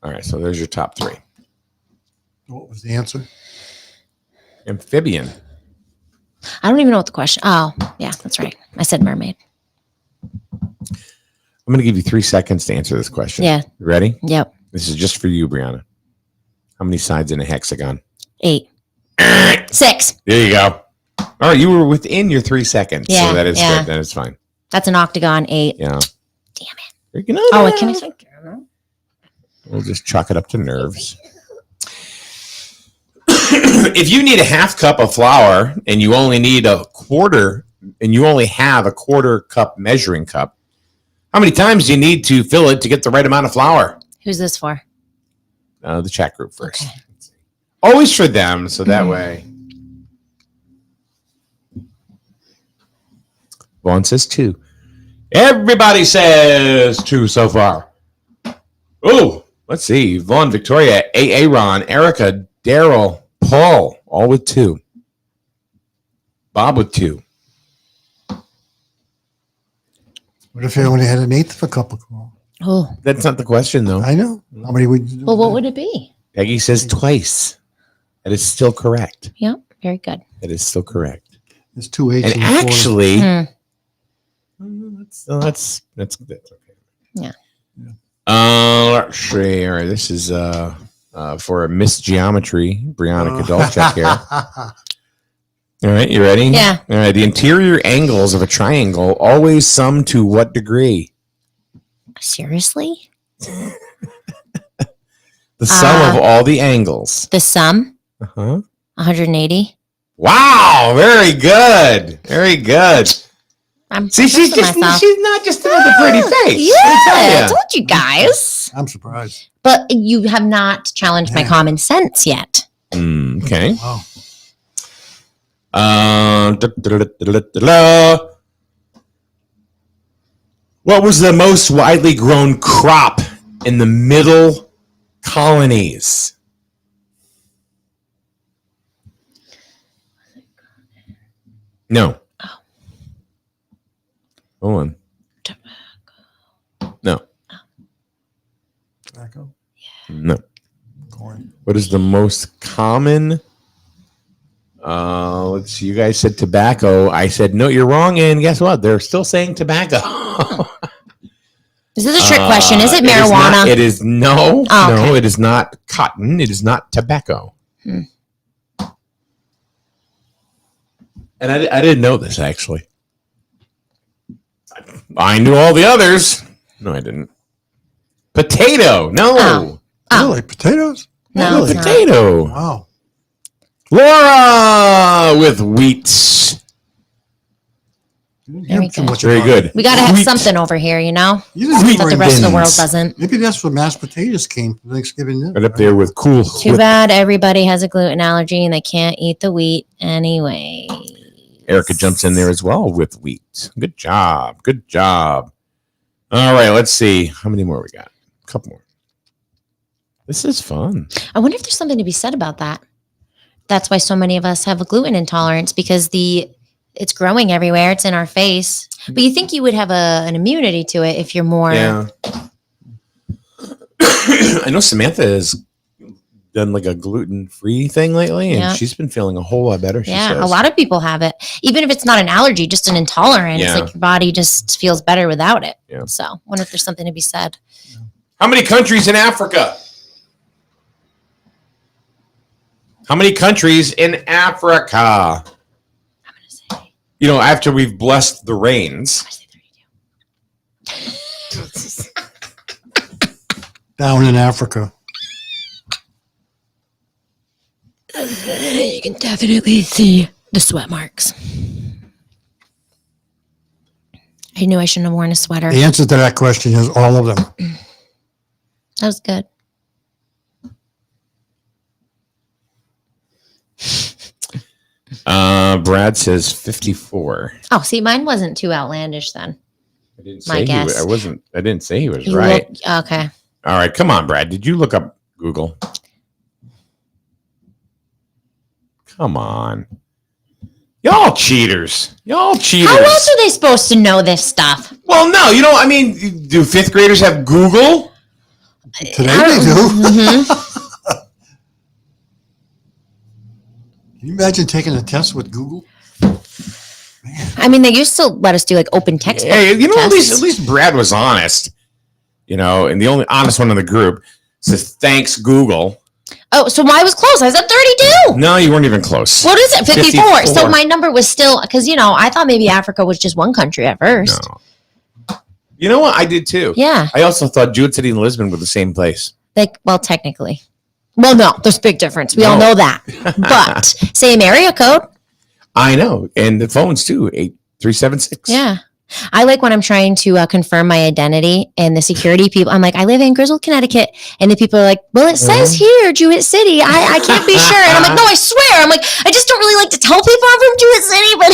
All right, so there's your top three. What was the answer? Amphibian. I don't even know what the question. Oh, yeah, that's right. I said mermaid. I'm going to give you 3 seconds to answer this question. Yeah. You ready? Yep. This is just for you, Brianna. How many sides in a hexagon? 8. 6. There you go. All right, you were within your 3 seconds. Yeah, So that is yeah. good. That is fine. That's an octagon. 8. Yeah. Damn it. You're gonna, Oh, can I say damn it? We'll just chalk it up to nerves. If you need a half cup of flour and you only need a quarter, and you only have a quarter cup measuring cup, how many times do you need to fill it to get the right amount of flour? Who's this for? The chat group first. Okay. Always for them, so that way. Vaughn says 2. Everybody says 2 so far. Oh, let's see. Vaughn, Victoria, Aaron, Erica, Daryl, Paul, all with 2. Bob with 2. What if they only had an eighth of a cup of coffee? Oh, That's not the question, though. I know. How many would you do? well, what would it be? Peggy says twice. That is still correct. Yep, very good. That is still correct. There's 2 eighths. And and a quarter. actually, Hmm. that's okay. Yeah. Let's see. All right, this is for Miss Geometry, Brianna Kadolchak here. All right, you ready? Yeah. All right, the interior angles of a triangle always sum to what degree? Seriously? The sum of all the angles. The sum? Uh-huh. 180? Wow, very good. Very good. I'm See, she's impressed with myself. she's not just another pretty face. Yeah, Let me tell I ya. told you guys. I'm surprised. But you have not challenged my Yeah. common sense yet. Okay. Wow. What was the most widely grown crop in the middle colonies? No. Oh. Hold on. No. Tobacco, No. corn. What is the most common? Let's see. You guys said tobacco. I said no. You're wrong. And guess what? They're still saying tobacco. Is this a trick question? Is it is marijuana? not- it is no. Oh, okay. No. It is not cotton. It is not tobacco. Hmm. And I didn't know this actually. I knew all the others. No, I didn't. Potato. No. Oh. Oh. Really? Potatoes? No, it's not. potato. Wow. Laura with wheat. You didn't Very hear too good. much Very about good. it. We got to have Wheat. something over here, you know? You didn't hear But the very rest of the world Bins. doesn't. Maybe that's where mashed potatoes came from Thanksgiving dinner. Right up there with cool. Too with- bad everybody has a gluten allergy and they can't eat the wheat anyway. Erica jumps in there as well with wheat. Good job. Good job. All right, let's see. How many more we got? A couple more. This is fun. I wonder if there's something to be said about that. That's why so many of us have a gluten intolerance because it's growing everywhere. It's in our face. But you think you would have an immunity to it if you're more. Yeah. I know Samantha has done like a gluten-free thing lately, and Yeah. she's been feeling a whole lot better. She Yeah, says. a lot of people have it. Even if it's not an allergy, just an intolerance. Yeah. Like your body just feels better without it. Yeah. So I wonder if there's something to be said. How many countries in Africa? How many countries in Africa? I'm going to say, You know, after we've blessed the rains. I'm gonna say 32. Down in Africa. You can definitely see the sweat marks. I knew I shouldn't have worn a sweater. The answer to that question is all of them. That was good. Brad says 54. Oh, see, mine wasn't too outlandish then. I didn't My say guess. I didn't say he was You right. okay. All right, come on, Brad. Did you look up Google? Come on. Y'all cheaters. Y'all cheaters. How else are they supposed to know this stuff? Well, no, you know, I mean, do fifth graders have Google? Today they do. Mhm. Can you imagine taking a test with Google? I mean, they used to let us do like open textbook. Hey, you know, at tests. least Brad was honest. You know, and the only honest one in the group says, thanks, Google. Oh, so mine was close. I said 32. No, you weren't even close. What is it? 54. 54. So my number was still, because, you know, I thought maybe Africa was just one country at first. No. You know what? I did too. Yeah. I also thought Jewett City and Lisbon were the same place. Well, technically. Well, no, there's a big difference. We all know that. But same area code. I know. And the phones too, 8376. Yeah. I like when I'm trying to confirm my identity and the security people. I'm like, I live in Griswold, Connecticut. And the people are like, well, it says here, Jewett City. I can't be sure. And I'm like, no, I swear. I'm like, I just don't really like to tell people I'm from Jewett City, but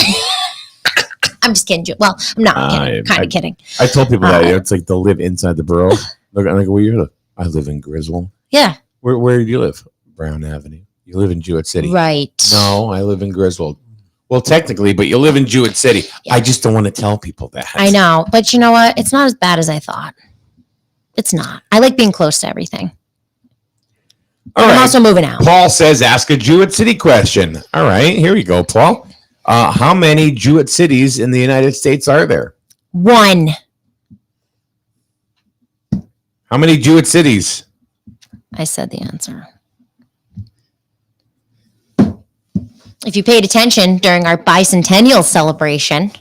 I'm just kidding. Well, I'm not kidding. Kind of kidding. I told people that it's like they'll live inside the borough. Look, I'm like, where you live? I live in Griswold. Yeah. Where do you live? Brown Avenue. You live in Jewett City. Right. No, I live in Griswold. Well, technically, but you live in Jewett City. Yeah. I just don't want to tell people that. I know. But you know what? It's not as bad as I thought. It's not. I like being close to everything. All right. I'm also moving out. Paul says, ask a Jewett City question. All right. Here we go, Paul. How many Jewett cities in the United States are there? 1. How many Jewett cities? I said the answer. If you paid attention during our bicentennial celebration,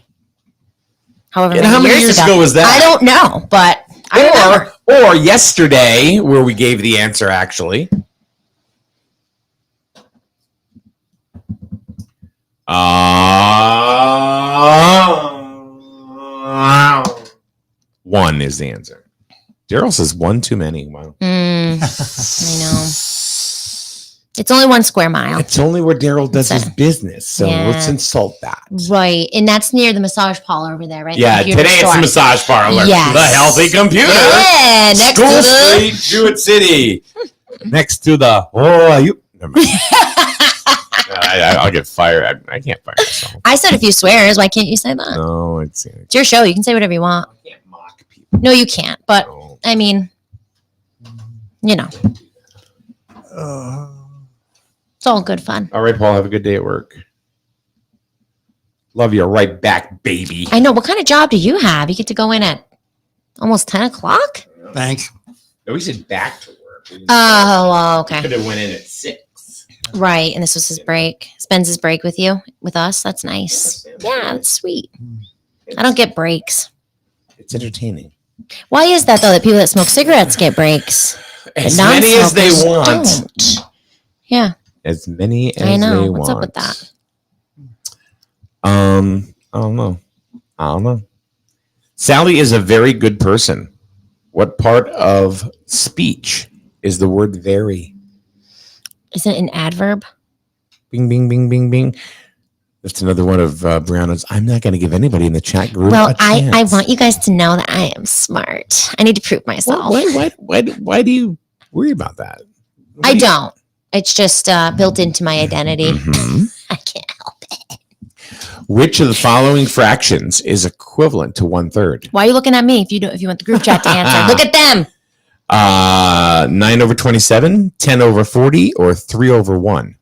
however many, how many years ago was that? I don't know, but I remember. Or yesterday, where we gave the answer, actually. One is the answer. Daryl says 1 too many. Wow. I know. It's only 1 square mile. It's only where Daryl does his business, so let's insult that. Right, and that's near the massage parlor over there, right? Yeah, today it's the massage parlor. Yes. The Healthy Computer. Yeah, next School to the Street, Jewett City. Next to the Never mind. I'll get fired. I can't fire myself. I said a few swears. Why can't you say that? No, it's your show. You can say whatever you want. I can't mock people. No, you can't. But No. I mean, you know, it's all good fun. All right, Paul. Have a good day at work. Love you right back, baby. I know. What kind of job do you have? You get to go in at almost 10 o'clock? Thanks. No, we said back to work. Oh, okay. Could have went in at 6. Right. And this was his break. Spends his break with you, with us. That's nice. Yeah, that's sweet. I don't get breaks. It's entertaining. Why is that, though, that people that smoke cigarettes get breaks? As many as they want. Don't. Yeah. As many as I know. they What's want. up with that? I don't know. Sally is a very good person. What part of speech is the word very? Isn't it an adverb? Bing, bing, bing, bing, bing. That's another one of Brianna's. I'm not going to give anybody in the chat group. Well, I want you guys to know that I am smart. I need to prove myself. Why do you worry about that? I don't. It's just built into my identity. Mm-hmm. I can't help it. Which of the following fractions is equivalent to 1/3? Why are you looking at me if you want the group chat to answer? Look at them. 9 over 27, 10 over 40, or 3 over 1?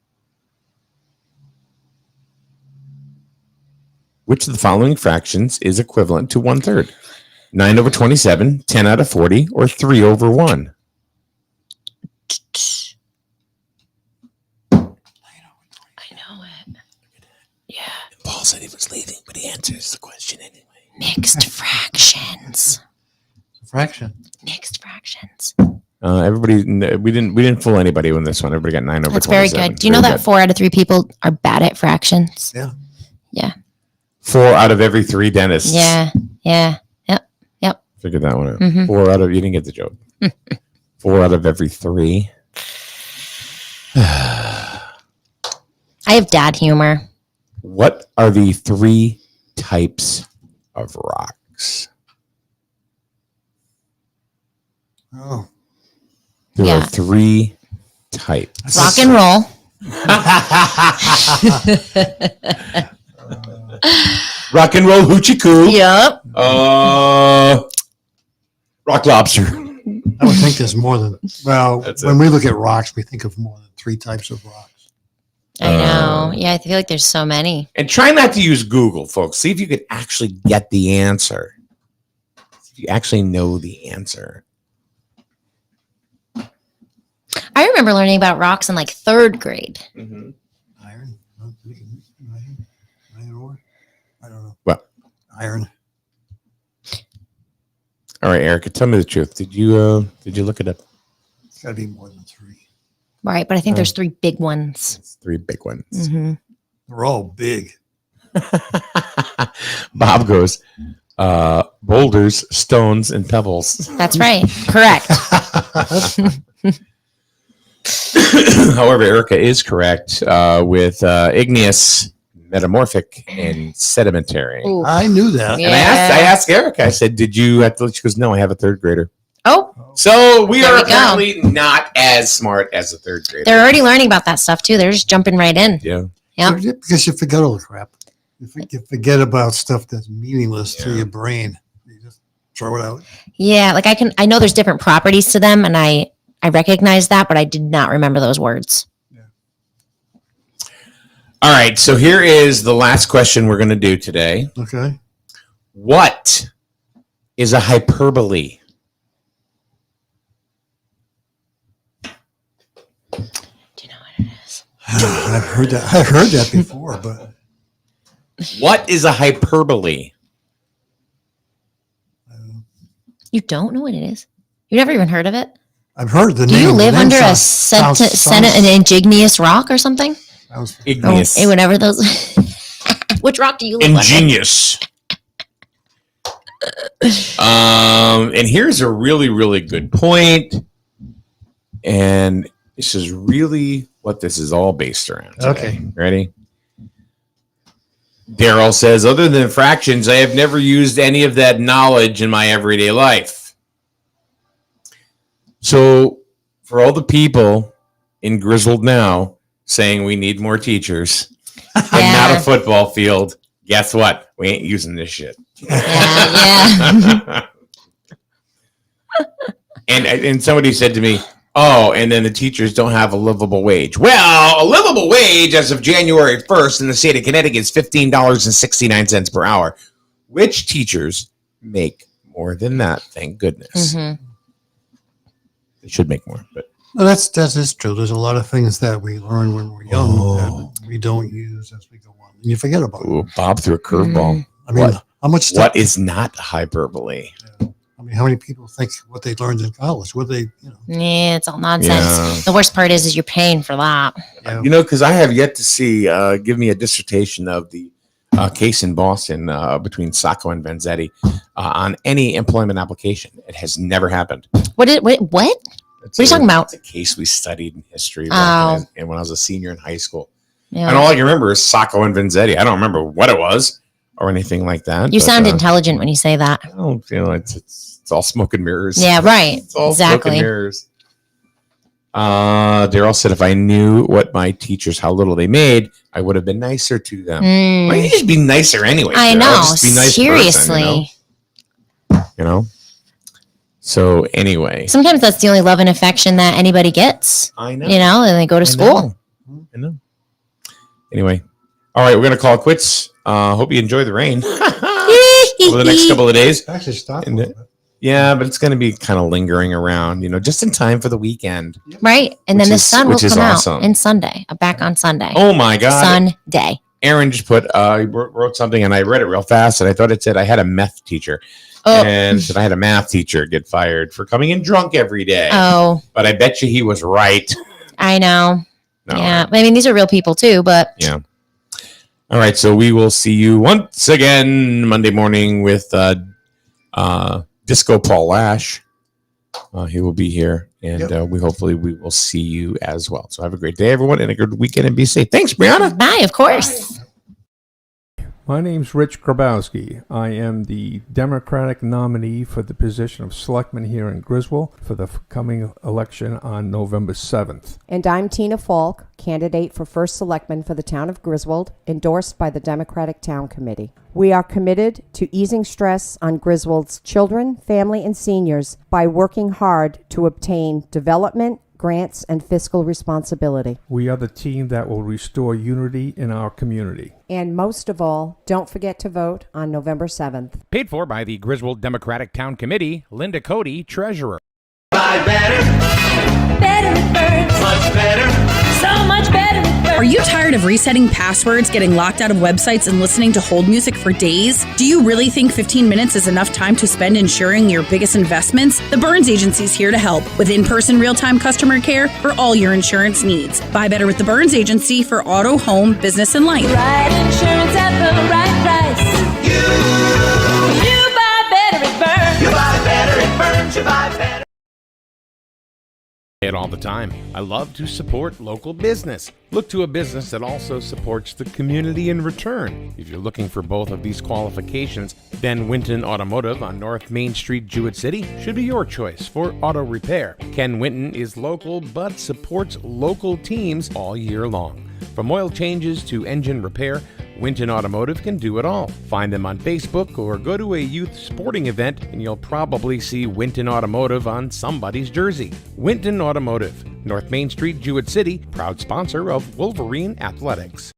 Which of the following fractions is equivalent to 1/3? 9 over 27, 10 out of 40, or 3 over 1? I know it. Yeah. Paul said he was leaving, but he answers the question anyway. Mixed fractions. Fraction. Mixed fractions. Everybody, we didn't fool anybody on this one. Everybody got 9 over That's 27. very good. Do you know that 4 out of 3 people are bad at fractions? Yeah. Yeah. 4 out of every 3 dentists. Yeah. Yep. Figured that one out. Mhm. 4 out of, you didn't get the joke. 4 out of every 3. I have dad humor. What are the 3 types of rocks? Oh. There Yeah. are 3 types. Rock and roll. Rock and roll hoochie coo. Yep. Rock lobster. I would think there's more than, well, That's when we look at rocks, we think of more than 3 types of rocks. I know. Yeah, I feel like there's so many. And try not to use Google, folks. See if you could actually get the answer. If you actually know the answer. I remember learning about rocks in like 3rd grade. Mm-hmm. Iron? Iron ore? I don't know. What? Iron. All right, Erica, tell me the truth. Did you look it up? It's got to be more than 3. Right, but I think there's 3 big ones. It's 3 big ones. Mm-hmm. They're all big. Bob goes, boulders, stones, and pebbles. That's right. Correct. However, Erica is correct with igneous, metamorphic, and sedimentary. Ooh. I knew that. Yeah. And I asked Erica, I said, did you have to? She goes, no, I have a 3rd grader. Oh, So we There are we go. apparently not as smart as a 3rd grader. they're already learning about that stuff too. They're just jumping right in. Yeah. Yep. Because you forget all the crap. You forget about stuff that's meaningless to Yeah. your brain. You just throw it out. Yeah, like I know there's different properties to them, and I recognize that, but I did not remember those words. All right. So here is the last question we're going to do today. Okay. What is a hyperbole? Do you know what it is? I've heard that. I've heard that before, but What is a hyperbole? You don't know what it is? You never even heard of it? I've heard the Do name. you live The name under a sounds- an igneous rock or something? sounds- Igneous. Oh, whatever those. Which rock do you live under? Ingenious. And here's a really, really good point. And this is really what this is all based around. today. Okay. Ready? Daryl says, other than fractions, I have never used any of that knowledge in my everyday life. So, for all the people in Grizzled now saying we need more teachers and not a football field, guess what? We ain't using this shit. Yeah. And somebody said to me, oh, and then the teachers don't have a livable wage. Well, a livable wage as of January 1st in the state of Connecticut is $15.69 per hour. Which teachers make more than that? Thank goodness. Mhm. They should make more, but No, that is true. There's a lot of things that we learn when we're young that we don't use as we go on. And you forget about it. ooh, Bob threw a curveball. I mean, What? how much stuff? What is not hyperbole? I mean, how many people think what they learned in college? What they, Yeah, it's all nonsense. Yeah. The worst part is you're paying for that. You know, because I have yet to see, give me a dissertation of the case in Boston between Sacco and Vanzetti on any employment application. It has never happened. What? What are you talking about? It's a case we studied in history Oh. and when I was a senior in high school. Yeah. And all I can remember is Sacco and Vanzetti. I don't remember what it was or anything like that. You but, sound intelligent when you say that. I don't, it's all smoke and mirrors. Yeah, right. It's all smoke Exactly. and mirrors. Daryl said, if I knew what my teachers, how little they made, I would have been nicer to them. Mm. Why don't you just be nicer anyway? I Daryl? know. Just be a nice Seriously. person, you know? So anyway, Sometimes that's the only love and affection that anybody gets. I know. You know, and they go to school. I know. Anyway, all right, we're gonna call it quits. Hope you enjoy the rain over the next couple of days. actually stop. And yeah, but it's gonna be kind of lingering around, just in time for the weekend. Right. And then Which the is- sun will which is come awesome. out in Sunday. Back on Sunday. Oh my God! Sunday. Aaron just put he wrote something, and I read it real fast, and I thought it said I had a meth teacher, Oh. and said I had a math teacher get fired for coming in drunk every day. Oh, But I bet you he was right. I know. No. Yeah. I mean, these are real people too, but Yeah. All right, so we will see you once again Monday morning with Disco Paul Lash. He will be here, and we will see you as well. So have a great day, everyone, and a good weekend, and be safe. Thanks, Brianna. bye, of course. My name's Rich Grabowski. I am the Democratic nominee for the position of selectman here in Griswold for the coming election on November 7th. And I'm Tina Falk, candidate for first selectman for the town of Griswold, endorsed by the Democratic Town Committee. We are committed to easing stress on Griswold's children, family, and seniors by working hard to obtain development, grants, and fiscal responsibility. We are the team that will restore unity in our community. And most of all, don't forget to vote on November 7th. Paid for by the Griswold Democratic Town Committee, Linda Cody, Treasurer. Better with birds. Much better. So much better with birds. Are you tired of resetting passwords, getting locked out of websites, and listening to hold music for days? Do you really think 15 minutes is enough time to spend ensuring your biggest investments? The Burns Agency is here to help with in-person real-time customer care for all your insurance needs. Buy better with the Burns Agency for auto, home, business, and life. Right insurance at the right price. You buy better at Burns. You buy better at Burns. You buy better. It all the time. I love to support local business. Look to a business that also supports the community in return. If you're looking for both of these qualifications, then Winton Automotive on North Main Street, Jewett City should be your choice for auto repair. Ken Winton is local but supports local teams all year long. From oil changes to engine repair, Winton Automotive can do it all. Find them on Facebook or go to a youth sporting event and you'll probably see Winton Automotive on somebody's jersey. Winton Automotive, North Main Street, Jewett City, proud sponsor of Wolverine Athletics.